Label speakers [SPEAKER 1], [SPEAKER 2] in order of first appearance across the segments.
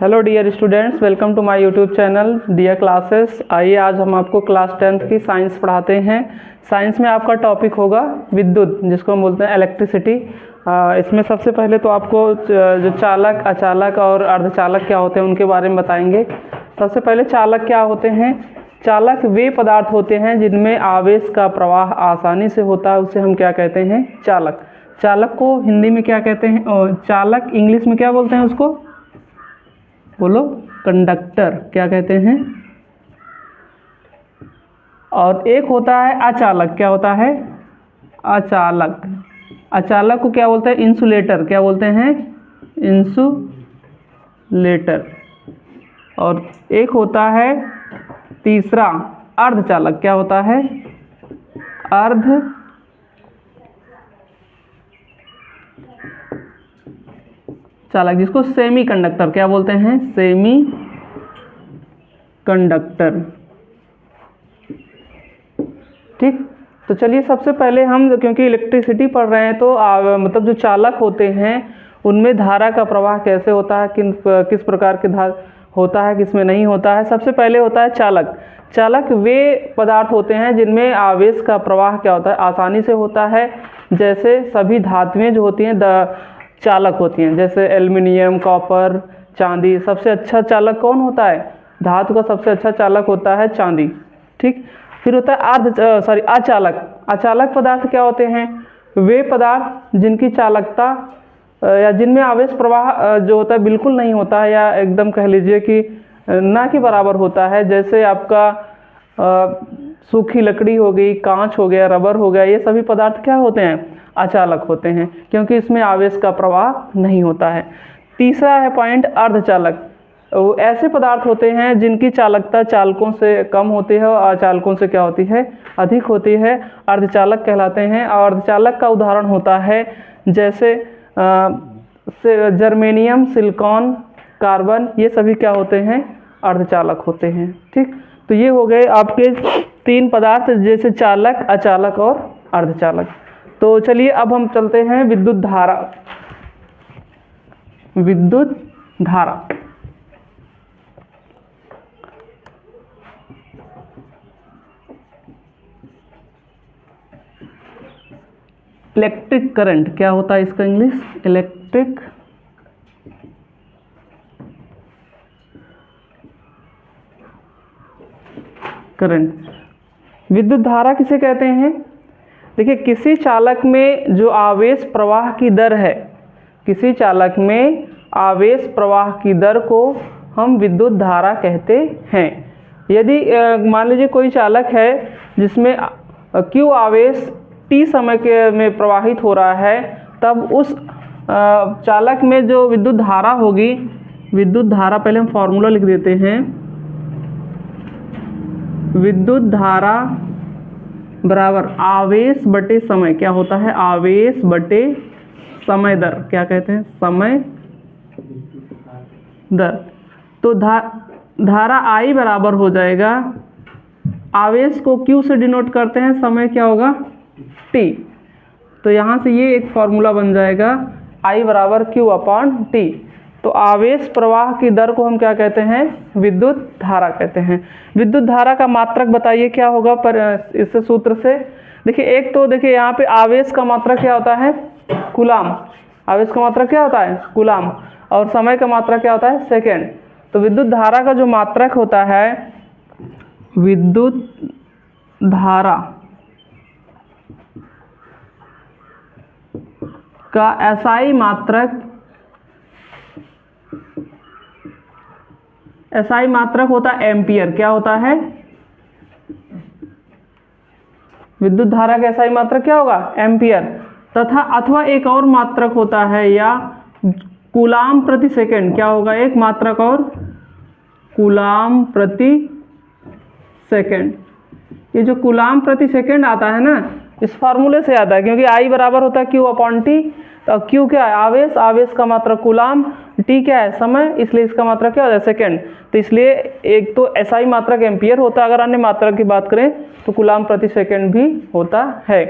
[SPEAKER 1] Hello dear students, welcome to my YouTube channel dear classes. आइए आज हम आपको क्लास 10th की साइंस पढ़ाते हैं। साइंस में आपका टॉपिक होगा विद्युत, जिसको हम बोलते हैं इलेक्ट्रिसिटी। इसमें सबसे पहले तो आपको जो चालक, अचालक और अर्धचालक क्या होते हैं उनके बारे में बताएंगे। सबसे पहले चालक क्या होते हैं। चालक वे पदार्थ होते हैं जिनमें आवेश का प्रवाह आसानी से होता है, उसे हम क्या कहते हैं, चालक। चालक को हिंदी में क्या कहते हैं, और चालक इंग्लिश में क्या बोलते हैं उसको, बोलो, कंडक्टर क्या कहते हैं। और एक होता है अचालक, क्या होता है, अचालक। अचालक को क्या बोलते हैं, इंसुलेटर, क्या बोलते हैं, इंसुलेटर। और एक होता है तीसरा अर्धचालक, क्या होता है, अर्ध चालक, जिसको सेमी कंडक्टर क्या बोलते हैं, सेमी कंडक्टर। ठीक, तो चलिए सबसे पहले हम, क्योंकि इलेक्ट्रिसिटी पढ़ रहे हैं तो मतलब जो चालक होते हैं उनमें धारा का प्रवाह कैसे होता है, किस प्रकार के धारा होता है, किस में नहीं होता है। सबसे पहले होता है चालक। चालक वे पदार्थ होते हैं जिनमें आवेश का प्रवाह क्या होता है, आसानी से होता है। जैसे सभी धातुएं जो होती हैं चालक होती हैं, जैसे एल्युमिनियम, कॉपर, चांदी। सबसे अच्छा चालक कौन होता है, धातु का सबसे अच्छा चालक होता है चांदी। ठीक, फिर होता है अचालक। अचालक पदार्थ क्या होते हैं, वे पदार्थ जिनकी चालकता या जिनमें आवेश प्रवाह जो होता है बिल्कुल नहीं होता है, या एकदम कह लीजिए कि ना के बराबर होता है। जैसे आपका सूखी लकड़ी हो गई, कांच हो गया, रबर हो गया, ये सभी पदार्थ क्या होते हैं, अचालक होते हैं, क्योंकि इसमें आवेश का प्रवाह नहीं होता है। तीसरा है पॉइंट अर्धचालक। वो ऐसे पदार्थ होते हैं जिनकी चालकता चालकों से कम होती है और अचालकों से क्या होती है, अधिक होती है, अर्धचालक कहलाते हैं। और अर्धचालक का उदाहरण होता है जैसे जर्मेनियम, सिलिकॉन, कार्बन, ये सभी क्या होते हैं, अर्धचालक होते हैं। ठीक, तो ये हो गए आपके तीन पदार्थ, जैसे चालक, अचालक और अर्धचालक। तो चलिए अब हम चलते हैं विद्युत धारा। विद्युत धारा, इलेक्ट्रिक करंट क्या होता है इसका इंग्लिश, इलेक्ट्रिक करंट। विद्युत धारा किसे कहते हैं। देखिए, किसी चालक में जो आवेश प्रवाह की दर है, किसी चालक में आवेश प्रवाह की दर को हम विद्युत धारा कहते हैं। यदि मान लीजिए कोई चालक है जिसमें Q आवेश T समय के में प्रवाहित हो रहा है, तब उस चालक में जो विद्युत धारा होगी, विद्युत धारा, पहले हम फॉर्मूला लिख देते हैं। विद्युत धारा बराबर आवेश बटे समय, क्या होता है, आवेश बटे समय दर, क्या कहते हैं, समय दर। तो धारा I बराबर हो जाएगा, आवेश को Q से डिनोट करते हैं, समय क्या होगा, T। तो यहाँ से ये एक फॉर्मूला बन जाएगा, I बराबर Q अपॉन T। तो आवेश प्रवाह की दर को हम क्या कहते हैं, विद्युत धारा कहते हैं। विद्युत धारा का मात्रक बताइए क्या होगा पर इस सूत्र से। देखिए, एक तो देखिए यहाँ पे आवेश का मात्रक क्या होता है, कूलाम। आवेश का मात्रक क्या होता है, कूलाम। और समय का मात्रक क्या होता है, सेकेंड। तो विद्युत धारा का जो मात्रक होता है, विद्युत धारा का SI मात्रक, SI मात्रक होता है एम्पियर, क्या होता है, विद्युत धारा का SI मात्रक क्या होगा, एम्पियर। तथा अथवा एक और मात्रक होता है, या कूलाम प्रति सेकंड, क्या होगा, एक मात्रक और, कूलाम प्रति सेकंड। ये जो कूलाम प्रति सेकंड आता है ना, इस फार्मूले से आता है, क्योंकि I बराबर होता है Q अपॉन T। तो Q क्या है, आवेश, आवेश का मात्रक कूलाम, T क्या है, समय, इसलिए इसका मात्रक क्या होता है, सेकंड। तो इसलिए एक तो SI मात्रक एम्पियर होता है, अगर अन्य मात्रक की बात करें तो कूलाम प्रति सेकंड भी होता है।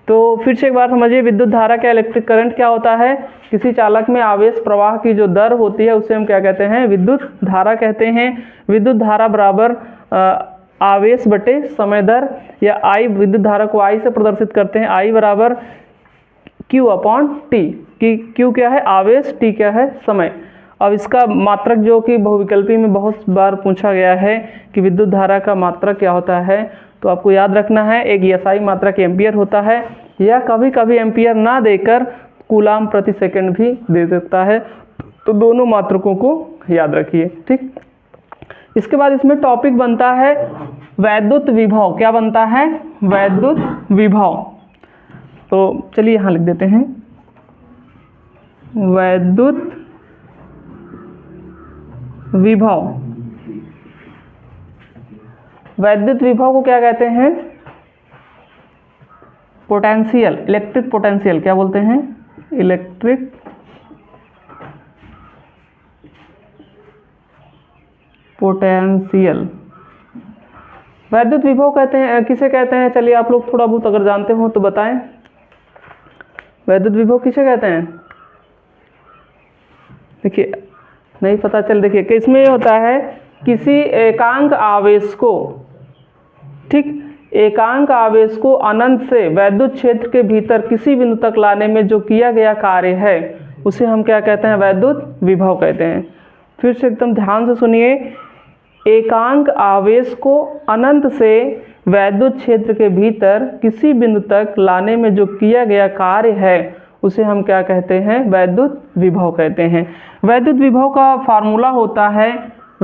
[SPEAKER 1] तो फिर से एक बार समझिए, विद्युत धारा क्या, इलेक्ट्रिक करंट क्या होता है? किसी चालक में आवेश प्रवाह की जो दर होती है उसे हम क्या कहते हैं? विद्युत धारा कहते हैं। विद्युत धारा बराबर आवेश बटे समय दर, या आई, विद्युत धारा को आई से प्रदर्शित करते हैं। आई बराबर Q अपॉन टी, कि Q क्या है? आवेश, T क्या है? समय। अब इसका मात्रक जो कि बहुविकल्पी में बहुत बार पूछा गया है कि विद्युत धारा का मात्रक क्या होता है, तो आपको याद रखना है, एक SI मात्रक एम्पियर होता है, या कभी कभी एम्पियर ना देकर कूलाम प्रति सेकंड भी दे देता है। तो दोनों मात्रकों को याद रखिए, ठीक। इसके बाद इसमें टॉपिक बनता है वैद्युत विभव। क्या बनता है? वैद्युत विभव। तो चलिए यहाँ लिख देते हैं, वैद्युत विभव। वैद्युत विभव को क्या कहते हैं? Potential, electric potential. क्या बोलते हैं? Electric potential. वैद्युत विभव कहते हैं, किसे कहते हैं? चलिए आप लोग थोड़ा बहुत अगर जानते हो तो बताएं, वैद्युत विभव किसे कहते हैं? देखिए, नहीं पता चल, देखिए कि इसमें ये होता है, किसी एकांक आवेश को, ठीक, एकांक आवेश को अनंत से वैद्युत क्षेत्र के भीतर किसी बिंदु तक लाने में जो किया गया कार्य है उसे हम क्या कहते हैं? वैद्युत विभव कहते हैं। फिर से एकदम ध्यान से सुनिए, एकांक आवेश को अनंत से वैद्युत क्षेत्र के भीतर किसी बिंदु तक लाने में जो किया गया कार्य है उसे हम क्या कहते हैं? वैद्युत विभव कहते हैं। वैद्युत विभव का फार्मूला होता है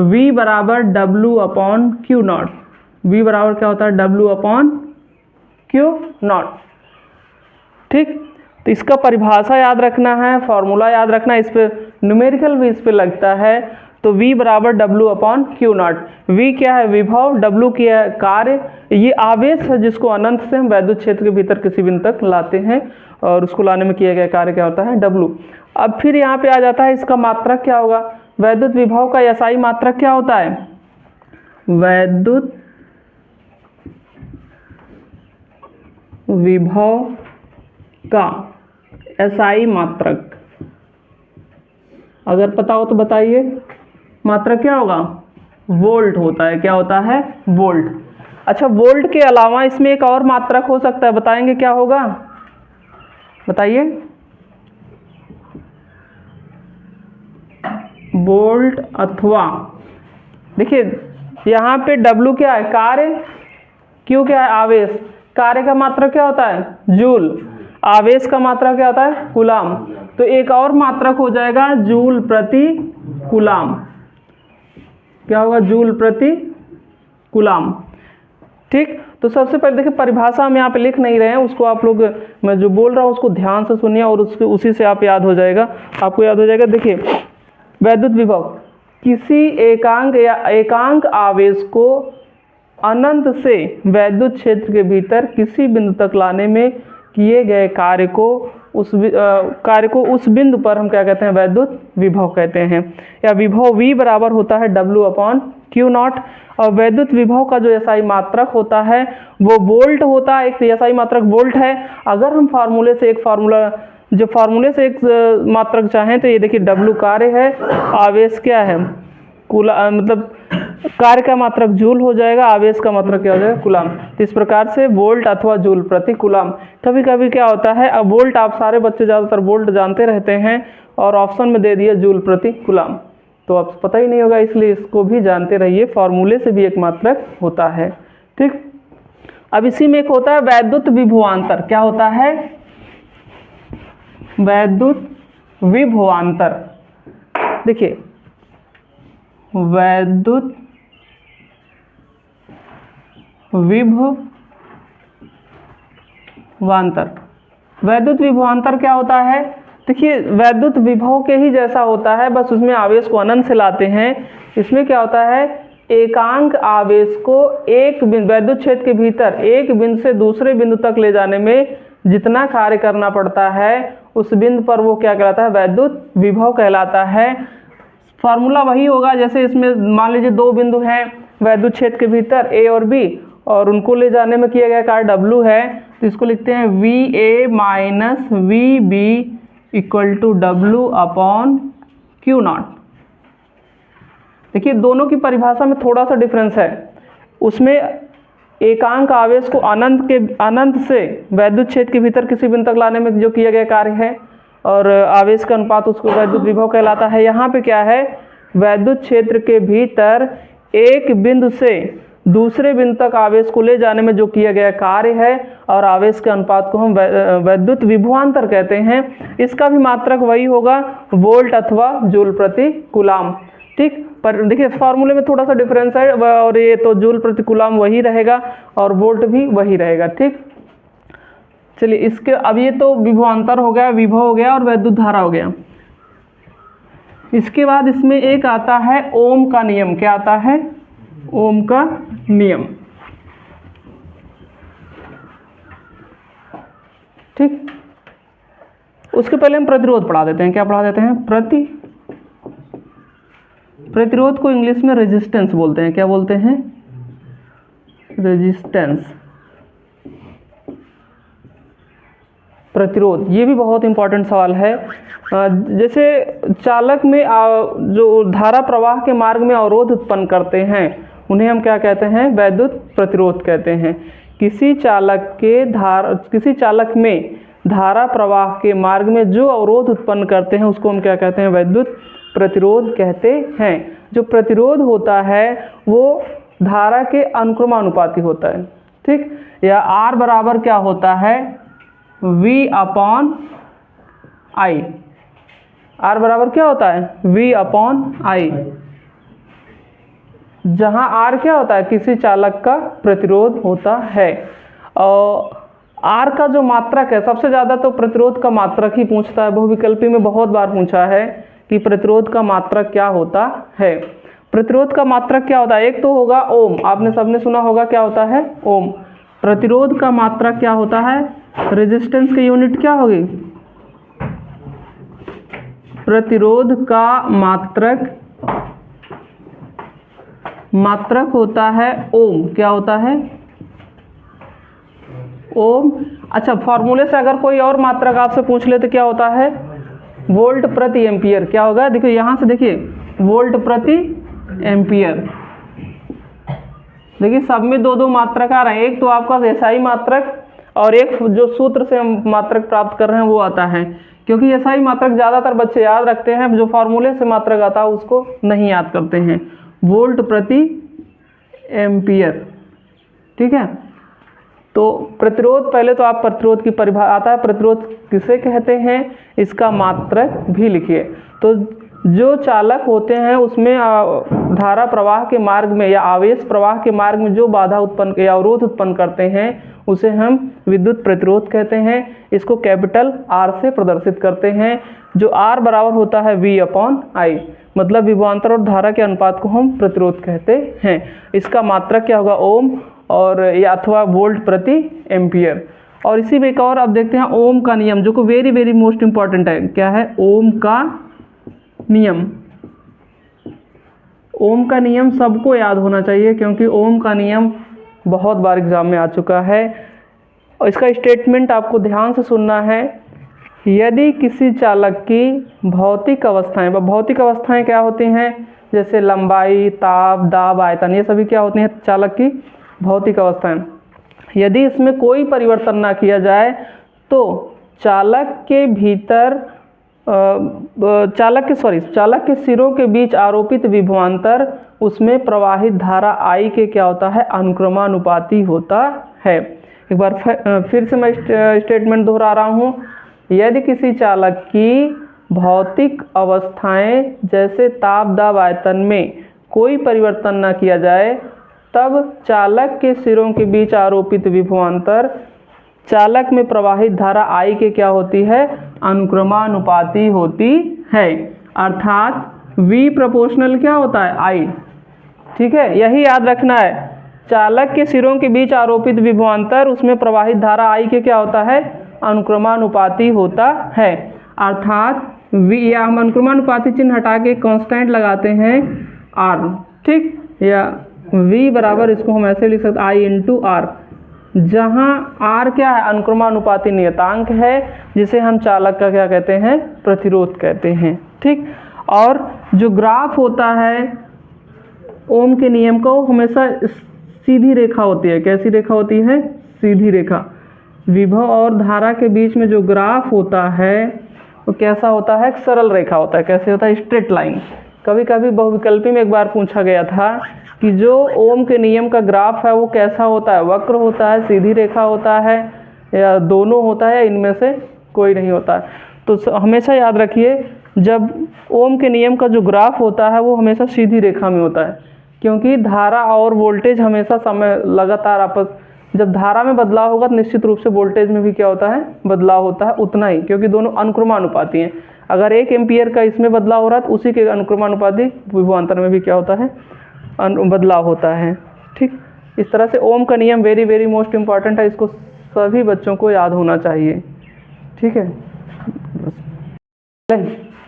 [SPEAKER 1] V बराबर W upon Q not. V बराबर क्या होता है? W अपॉन Q नॉट, ठीक। तो इसका परिभाषा याद रखना है, फॉर्मूला याद रखना है, इस पे न्यूमेरिकल भी इस पे लगता है। तो V बराबर W upon Q not. V क्या है? विभव, W क्या है? कार्य। ये आवेश है जिसको अनंत से हम वैद्युत क्षेत्र के भीतर किसी बिंदु तक लाते हैं, और उसको लाने में किया गया कार्य क्या होता है? W। अब फिर यहाँ पे आ जाता है इसका मात्रक क्या होगा? वैद्युत विभव का SI मात्रक क्या होता है? वैद्युत विभव का SI मात्रक, अगर पता हो तो बताइए, मात्रक क्या होगा? वोल्ट होता है। क्या होता है? वोल्ट। अच्छा, वोल्ट के अलावा इसमें एक और मात्रक हो सकता है, बताएंगे क्या होगा? बताइए। वोल्ट अथवा, देखिए यहाँ पे W क्या है? कार्य। Q क्या है? आवेश। कार्य का मात्रक क्या होता है? जूल। आवेश का मात्रक क्या होता है? कूलाम। तो एक और मात्रक हो जाएगा जूल प्रति कूलाम। क्या होगा? जूल प्रति कूलाम, ठीक। तो सबसे पहले देखिए, परिभाषा हम यहाँ पे लिख नहीं रहे हैं, उसको आप लोग, मैं जो बोल रहा हूँ उसको ध्यान से सुनिए और उसके उसी से आप याद हो जाएगा, आपको याद हो जाएगा। देखिए, वैद्युत विभव किसी एकांक या एकांक आवेश को अनंत से वैद्युत क्षेत्र के भीतर किसी बिंदु तक लाने में किए गए कार्य को उस बिंदु पर हम क्या कहते हैं? वैद्युत विभव कहते हैं। या विभव V बराबर होता है W अपॉन Q नॉट। और वैद्युत विभव का जो SI मात्रक होता है वो वोल्ट होता है। एक SI मात्रक वोल्ट है। अगर हम फार्मूले से एक मात्रक चाहें तो ये देखिए, W कार्य है, आवेश क्या है? मतलब कार्य का मात्रक जूल हो जाएगा, आवेश का मात्रक क्या हो जाएगा? कूलाम। तो इस प्रकार से वोल्ट अथवा जूल प्रति कूलाम। कभी कभी क्या होता है, अब वोल्ट आप सारे बच्चे ज़्यादातर वोल्ट जानते रहते हैं और ऑप्शन में दे दिए जूल प्रति कूलाम, तो अब पता ही नहीं होगा, इसलिए इसको भी जानते रहिए, फॉर्मूले से भी एक मात्रक होता है, ठीक। अब इसी में एक होता है वैद्युत विभवांतर। क्या होता है? वैद्युत विभवांतर। देखिए, वैद्युत विभवांतर। वैद्युत विभवांतर क्या होता है? देखिए, वैद्युत विभव के ही जैसा होता है, बस उसमें आवेश को अनंत से लाते हैं। इसमें क्या होता है? एकांक आवेश को एक वैद्युत क्षेत्र के भीतर एक बिंदु से दूसरे बिंदु तक ले जाने में जितना कार्य करना पड़ता है उस बिंदु पर वो क्या कहलाता है? वैद्युत विभव कहलाता है। फॉर्मूला वही होगा, जैसे इसमें मान लीजिए दो बिंदु हैं वैद्युत क्षेत्र के भीतर A और B, और उनको ले जाने में किया गया कार्य W है, तो इसको लिखते हैं VA minus VB equal to W upon Q0। देखिए दोनों की परिभाषा में थोड़ा सा डिफरेंस है। उसमें एकांक आवेश को अनंत से वैद्युत क्षेत्र के भीतर किसी बिंदु तक लाने में जो किया गया कार्य है और आवेश का अनुपात उसको वैद्युत विभव कहलाता है। यहाँ पे क्या है, वैद्युत क्षेत्र के भीतर एक बिंदु से दूसरे बिंदु तक आवेश को ले जाने में जो किया गया कार्य है और आवेश के अनुपात को हम वैद्युत विभवांतर कहते हैं। इसका भी मात्रक वही होगा, वोल्ट अथवा जूल प्रति कूलाम। ठीक, पर देखिए फार्मूले में थोड़ा सा डिफरेंस है, और ये तो जूल प्रति कूलाम वही रहेगा और वोल्ट भी वही रहेगा। ठीक, चलिए इसके अब ये तो विभवांतर हो गया, विभव हो गया और वैद्युत धारा हो गया। इसके बाद इसमें एक आता है ओम का नियम। क्या आता है? ओम का नियम। ठीक, उसके पहले हम प्रतिरोध पढ़ा देते हैं। क्या पढ़ा देते हैं? प्रतिरोध को इंग्लिश में रेजिस्टेंस बोलते हैं। क्या बोलते हैं? रेजिस्टेंस। प्रतिरोध, ये भी बहुत इंपॉर्टेंट सवाल है। जैसे चालक में जो धारा प्रवाह के मार्ग में अवरोध उत्पन्न करते हैं उन्हें हम क्या कहते हैं? वैद्युत प्रतिरोध कहते हैं। किसी चालक में धारा प्रवाह के मार्ग में जो अवरोध उत्पन्न करते हैं उसको हम क्या कहते हैं? वैद्युत प्रतिरोध कहते हैं। जो प्रतिरोध होता है वो धारा के अनुक्रमानुपाती होता है। ठीक, या R बराबर क्या होता है? V upon I। R बराबर क्या होता है? V upon I। जहां R क्या होता है? किसी चालक का प्रतिरोध होता है। और R का जो मात्रक है, सबसे ज़्यादा तो प्रतिरोध का मात्रक ही पूछता है। बहुविकल्पी में बहुत बार पूछा है कि प्रतिरोध का मात्रक क्या होता है। प्रतिरोध का मात्रक क्या होता है? एक तो होगा ओम, आपने सबने सुना होगा क्या होता है? ओम। प्रतिरोध का मात्रक क्या होता है? रेजिस्टेंस की यूनिट क्या होगी? प्रतिरोध का मात्रक होता है ओम। क्या होता है? ओम। अच्छा, फॉर्मूले से अगर कोई और मात्रक आपसे पूछ ले तो क्या होता है? वोल्ट प्रति एम्पियर। क्या होगा? देखिए यहाँ से देखिए, वोल्ट प्रति एम्पियर। देखिए सब में दो दो मात्रक आ रहे हैं। एक तो आपका SI मात्रक और एक जो सूत्र से हम मात्रक प्राप्त कर रहे हैं वो आता है। क्योंकि SI मात्रक ज़्यादातर बच्चे याद रखते हैं, जो फॉर्मूले से मात्रक आता है उसको नहीं याद करते हैं। वोल्ट प्रति एम्पियर। ठीक है, तो प्रतिरोध, पहले तो आप प्रतिरोध की परिभाषा आता है, प्रतिरोध किसे कहते हैं इसका मात्रक भी लिखिए। तो जो चालक होते हैं उसमें धारा प्रवाह के मार्ग में या आवेश प्रवाह के मार्ग में जो बाधा उत्पन्न या अवरोध उत्पन्न करते हैं उसे हम विद्युत प्रतिरोध कहते हैं। इसको कैपिटल R से प्रदर्शित करते हैं, जो R बराबर होता है V अपॉन I। मतलब विभवांतर और धारा के अनुपात को हम प्रतिरोध कहते हैं। इसका मात्रक क्या होगा? ओम, और या अथवा वोल्ट प्रति एम्पियर। और इसी में एक और अब देखते हैं ओम का नियम, जो को वेरी वेरी मोस्ट इंपॉर्टेंट है। क्या है? ओम का नियम। ओम का नियम सबको याद होना चाहिए, क्योंकि ओम का नियम बहुत बार एग्जाम में आ चुका है। और इसका स्टेटमेंट आपको ध्यान से सुनना है। यदि किसी चालक की भौतिक अवस्थाएं क्या होती हैं? जैसे लंबाई, ताप, दाब, आयतन, ये सभी क्या होती हैं? चालक की भौतिक अवस्थाएं। यदि इसमें कोई परिवर्तन ना किया जाए तो चालक के सिरों के बीच आरोपित विभवांतर उसमें प्रवाहित धारा I के क्या होता है? अनुक्रमानुपाती होता है। एक बार फिर से मैं स्टेटमेंट दोहरा रहा हूँ। यदि किसी चालक की भौतिक अवस्थाएं जैसे ताप, दाब, आयतन में कोई परिवर्तन न किया जाए तब चालक के सिरों के बीच आरोपित विभवांतर चालक में प्रवाहित धारा I के क्या होती है? अनुक्रमानुपाती होती है। अर्थात V प्रोपोर्शनल क्या होता है? I। ठीक है, यही याद रखना है। चालक के सिरों के बीच आरोपित विभवांतर उसमें प्रवाहित धारा I के क्या होता है? अनुक्रमानुपाती होता है। अर्थात V, या हम अनुक्रमानुपाती चिन्ह हटा के कांस्टेंट लगाते हैं R। ठीक, या V बराबर, इसको हम ऐसे लिख सकते I इंटू आर, जहाँ R क्या है, अनुक्रमानुपाती नियतांक है, जिसे हम चालक का क्या कहते हैं, प्रतिरोध कहते हैं। ठीक, और जो ग्राफ होता है ओम के नियम का, वो हमेशा सीधी रेखा होती है। कैसी रेखा होती है? सीधी रेखा। विभव और धारा के बीच में जो ग्राफ होता है वो कैसा होता है? सरल रेखा होता है। कैसे होता है? Straight line. कभी कभी बहुविकल्पी में एक बार पूछा गया था कि जो ओम के नियम का ग्राफ है वो कैसा होता है? वक्र होता है, सीधी रेखा होता है, या दोनों होता है, या इनमें से कोई नहीं होता है? तो हमेशा याद रखिए, जब ओम के नियम का जो ग्राफ होता है वो हमेशा सीधी रेखा में होता है, क्योंकि धारा और वोल्टेज हमेशा समय लगातार आपस, जब धारा में बदलाव होगा तो निश्चित रूप से वोल्टेज में भी क्या होता है? बदलाव होता है उतना ही, क्योंकि दोनों अनुक्रमानुपाती हैं। अगर 1 एम्पियर का इसमें बदलाव हो रहा है तो उसी के अनुक्रमानुपाती विभवांतर में भी क्या होता है? बदलाव होता है। ठीक, इस तरह से ओम का नियम वेरी वेरी मोस्ट इम्पॉर्टेंट है, इसको सभी बच्चों को याद होना चाहिए। ठीक है,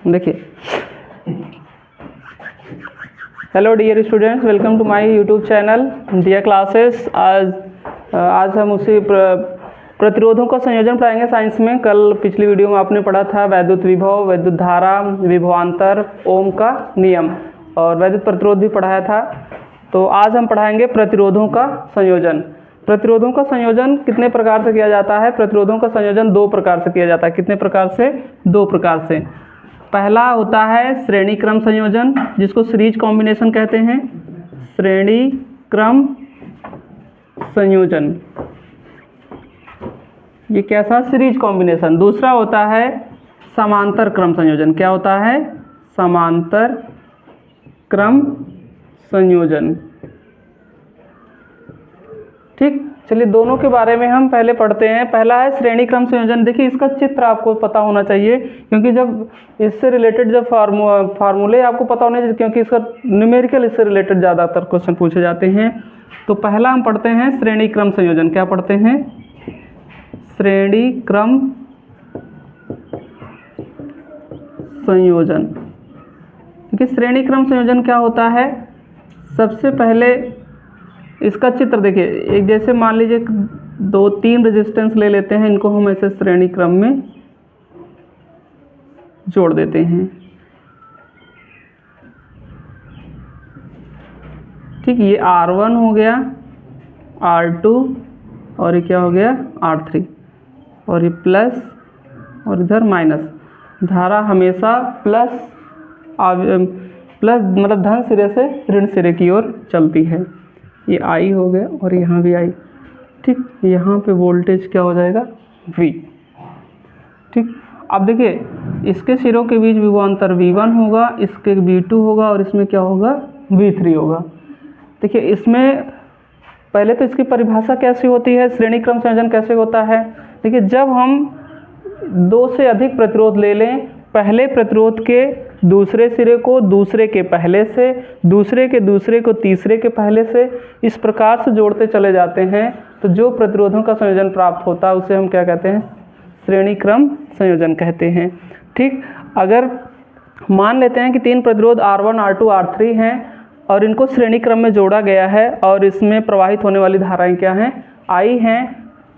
[SPEAKER 1] देखिए, hello dear students, welcome to my YouTube channel dear classes. आज हम उसी प्रतिरोधों का संयोजन पढ़ाएंगे साइंस में। कल पिछली वीडियो में आपने पढ़ा था वैद्युत विभव, वैद्युत धारा, विभवांतर, ओम का नियम और वैद्युत प्रतिरोध भी पढ़ाया था। तो आज हम पढ़ाएंगे प्रतिरोधों का संयोजन। प्रतिरोधों का संयोजन कितने प्रकार से किया जाता है? प्रतिरोधों का संयोजन 2 प्रकार से किया जाता है। कितने प्रकार से? 2 प्रकार से। पहला होता है श्रेणी क्रम संयोजन, जिसको सीरीज कॉम्बिनेशन कहते हैं। श्रेणी क्रम संयोजन, ये कैसा? Series combination. दूसरा होता है समांतर क्रम संयोजन। क्या होता है? समांतर क्रम संयोजन। ठीक, चलिए दोनों के बारे में हम पहले पढ़ते हैं। पहला है श्रेणी क्रम संयोजन। देखिए, इसका चित्र आपको पता होना चाहिए, क्योंकि जब इससे रिलेटेड जब फार्मूले आपको पता होने चाहिए, क्योंकि इसका न्यूमेरिकल इससे रिलेटेड ज़्यादातर क्वेश्चन पूछे जाते हैं। तो पहला हम पढ़ते हैं श्रेणी क्रम संयोजन। क्या पढ़ते हैं? श्रेणी क्रम संयोजन। देखिए, श्रेणी क्रम संयोजन क्या होता है? सबसे पहले इसका चित्र देखिए, एक जैसे मान लीजिए 2-3 रेजिस्टेंस ले लेते हैं, इनको हम ऐसे श्रेणी क्रम में जोड़ देते हैं। ठीक, ये R1 हो गया, R2 और ये क्या हो गया? R3, और ये प्लस और इधर माइनस। धारा हमेशा प्लस मतलब धन सिरे से ऋण सिरे की ओर चलती है। ये I हो गया और यहाँ भी I। ठीक, यहाँ पे वोल्टेज क्या हो जाएगा? V। ठीक, अब देखिए, इसके सिरों के बीच विभवांतर V1 होगा, इसके V2 होगा और इसमें क्या होगा? V3 होगा। देखिए, इसमें पहले तो इसकी परिभाषा कैसी होती है? श्रेणी क्रम संयोजन कैसे होता है? देखिए, जब हम 2 से अधिक प्रतिरोध ले लें, पहले प्रतिरोध के दूसरे सिरे को दूसरे के पहले से, दूसरे के दूसरे को तीसरे के पहले से, इस प्रकार से जोड़ते चले जाते हैं, तो जो प्रतिरोधों का संयोजन प्राप्त होता है उसे हम क्या कहते हैं? श्रेणी क्रम संयोजन कहते हैं। ठीक, अगर मान लेते हैं कि 3 प्रतिरोध R1, R2, R3 हैं और इनको श्रेणी क्रम में जोड़ा गया है और इसमें प्रवाहित होने वाली धाराएं क्या हैं? I हैं,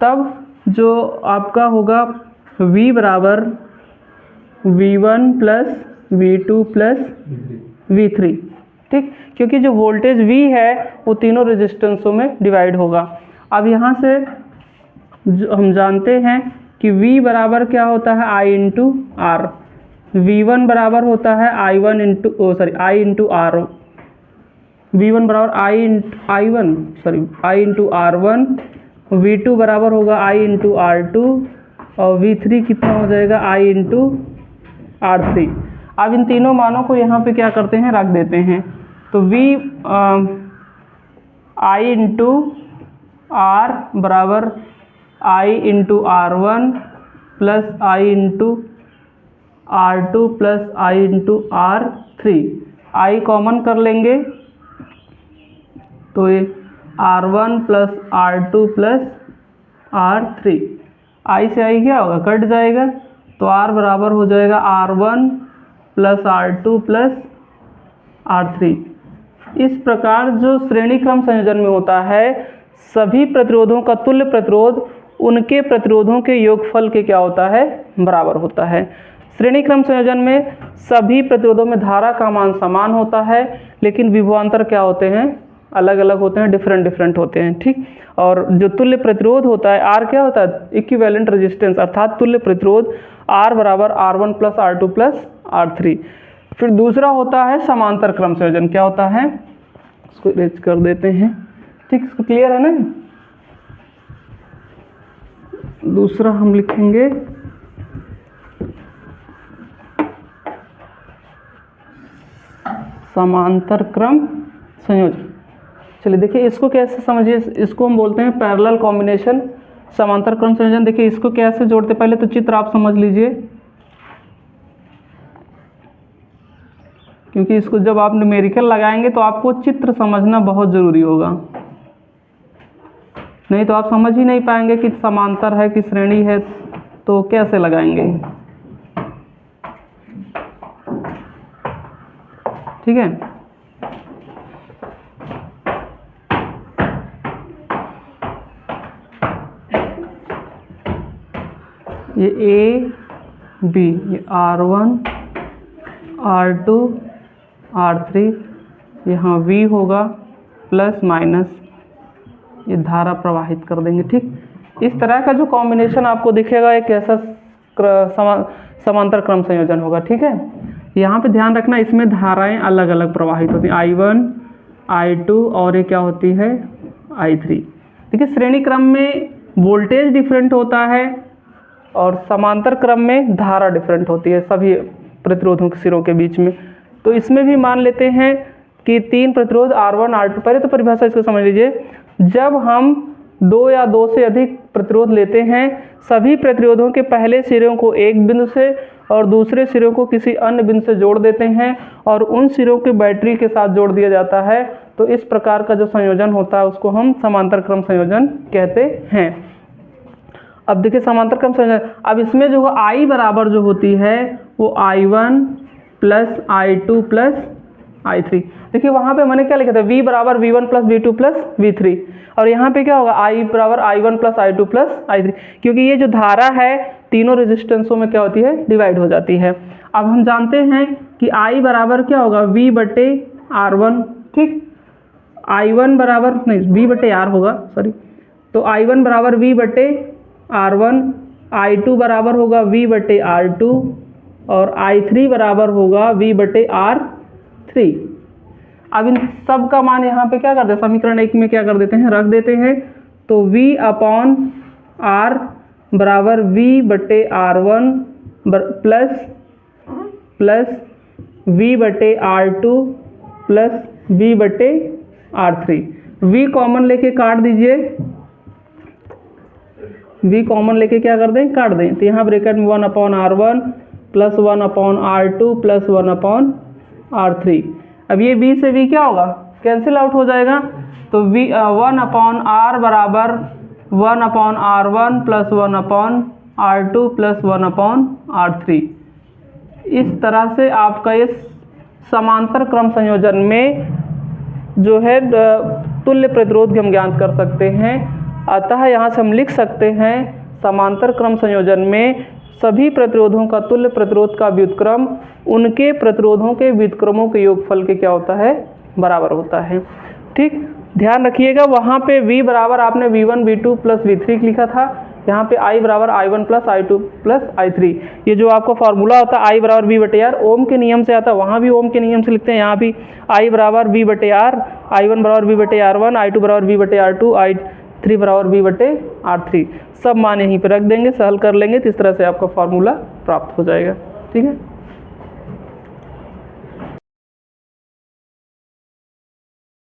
[SPEAKER 1] तब जो आपका होगा V बराबर V1 plus V2 plus V3। ठीक, क्योंकि जो वोल्टेज V है वो तीनों रेजिस्टेंसों में डिवाइड होगा। अब यहाँ से हम जानते हैं कि V बराबर क्या होता है? I into R। V1 बराबर होता है I इंटू R। V1 बराबर I इंटू R1। V2 बराबर होगा I इंटू R2 और V3 कितना हो जाएगा? I into R3। अब इन तीनों मानों को यहाँ पे क्या करते हैं? रख देते हैं। तो I इंटू R बराबर I into R1 plus I into R2 plus I into R3। I common कर लेंगे तो ये R1 plus R2 plus R3। I से I क्या होगा? कट जाएगा, तो R बराबर हो जाएगा R1 plus R2 plus R3। इस प्रकार जो श्रेणी क्रम संयोजन में होता है, सभी प्रतिरोधों का तुल्य प्रतिरोध उनके प्रतिरोधों के योगफल के क्या होता है, बराबर होता है। श्रेणी क्रम संयोजन में सभी प्रतिरोधों में धारा का मान समान होता है, लेकिन विभवांतर क्या होते हैं, अलग अलग होते हैं, डिफरेंट होते हैं, ठीक। और जो तुल्य प्रतिरोध होता है, आर क्या होता है, इक्विवेलेंट रेजिस्टेंस, अर्थात तुल्य प्रतिरोध आर बराबर R1 plus R2 plus R3। फिर दूसरा होता है समांतर क्रम संयोजन। क्या होता है, इसको इरेज कर देते हैं, ठीक, इसको क्लियर है ना। दूसरा हम लिखेंगे समांतर क्रम संयोजन। चलिए देखिए इसको कैसे समझिए, इसको हम बोलते हैं पैरेलल कॉम्बिनेशन समांतर क्रम संयोजन। देखिए इसको कैसे जोड़ते, पहले तो चित्र आप समझ लीजिए, क्योंकि इसको जब आप न्यूमेरिकल लगाएंगे तो आपको चित्र समझना बहुत ज़रूरी होगा, नहीं तो आप समझ ही नहीं पाएंगे कि समांतर है कि श्रेणी है, तो कैसे लगाएंगे, ठीक है। ये ए बी, ये R1 R2 R3, यहाँ V होगा प्लस माइनस, ये धारा प्रवाहित कर देंगे, ठीक। इस तरह का जो कॉम्बिनेशन आपको दिखेगा एक ऐसा समांतर क्रम संयोजन होगा, ठीक है। यहाँ पे ध्यान रखना, इसमें धाराएं अलग अलग प्रवाहित होती हैं, I1 I2 और ये क्या होती है, I3। देखिए श्रेणी क्रम में वोल्टेज डिफरेंट होता है और समांतर क्रम में धारा डिफरेंट होती है सभी प्रतिरोधों के सिरों के बीच में। तो इसमें भी मान लेते हैं कि तीन प्रतिरोध R1 R2, पहले तो परिभाषा इसको समझ लीजिए, जब हम दो या दो से अधिक प्रतिरोध लेते हैं, सभी प्रतिरोधों के पहले सिरों को एक बिंदु से और दूसरे सिरों को किसी अन्य बिंदु से जोड़ देते हैं और उन सिरों के बैटरी के साथ जोड़ दिया जाता है, तो इस प्रकार का जो संयोजन होता है उसको हम समांतर क्रम संयोजन कहते हैं। अब देखिए समांतर क्रम संयोजन, अब इसमें जो I बराबर जो होती है वो I1 plus I2 plus I3। देखिए वहाँ पे मैंने क्या लिखा था, V बराबर V1 plus V2 plus V3, और यहाँ पे क्या होगा, I बराबर I1 plus I2 plus I3, क्योंकि ये जो धारा है तीनों रेजिस्टेंसों में क्या होती है, डिवाइड हो जाती है। अब हम जानते हैं कि I बराबर क्या होगा, V बटे R1, ठीक। I1 बराबर नहीं, V बटे R होगा, सॉरी, तो I1 बराबर V बटे R1, I2 बराबर होगा V बटे R2 और I3 बराबर होगा V बटे R3। अब इन सब का मान यहाँ पे क्या कर देते हैं, समीकरण 1 में क्या कर देते हैं, रख देते हैं। तो V अपॉन R बराबर V बटे R1 प्लस V बटे R2 प्लस V बटे R3। V कॉमन लेके काट दीजिए, V कॉमन लेके क्या कर दें, काट दें। तो यहाँ ब्रैकेट में 1 upon R1 plus 1 upon R2 plus 1 upon R3। अब ये V से V क्या होगा, कैंसिल आउट हो जाएगा। तो 1 अपॉन R बराबर 1 upon R1 plus 1 upon R2 plus 1 upon R3। इस तरह से आपका इस समांतर क्रम संयोजन में जो है तुल्य प्रतिरोध हम ज्ञात कर सकते हैं। अतः यहाँ से हम लिख सकते हैं समांतर क्रम संयोजन में सभी प्रतिरोधों का तुल्य प्रतिरोध का व्युत्क्रम उनके प्रतिरोधों के व्युत्क्रमों के योगफल के क्या होता है, बराबर होता है, ठीक। ध्यान रखिएगा वहाँ पे V बराबर आपने V1 V2 प्लस V3 लिखा था, यहाँ पे I बराबर I1 plus I2 plus I3। ये जो आपका फॉर्मूला होता है I बराबर V बटे R, ओम के नियम से आता है, वहाँ भी ओम के नियम से लिखते हैं, यहाँ भी I बराबर V बटे R, I1 बराबर V बटे R1, I2 बराबर V बटे R2, I3 बराबर V बटे R3। सब मान यहीं पर रख देंगे, सहल कर लेंगे, तो इस तरह से आपका फॉर्मूला प्राप्त हो जाएगा, ठीक है।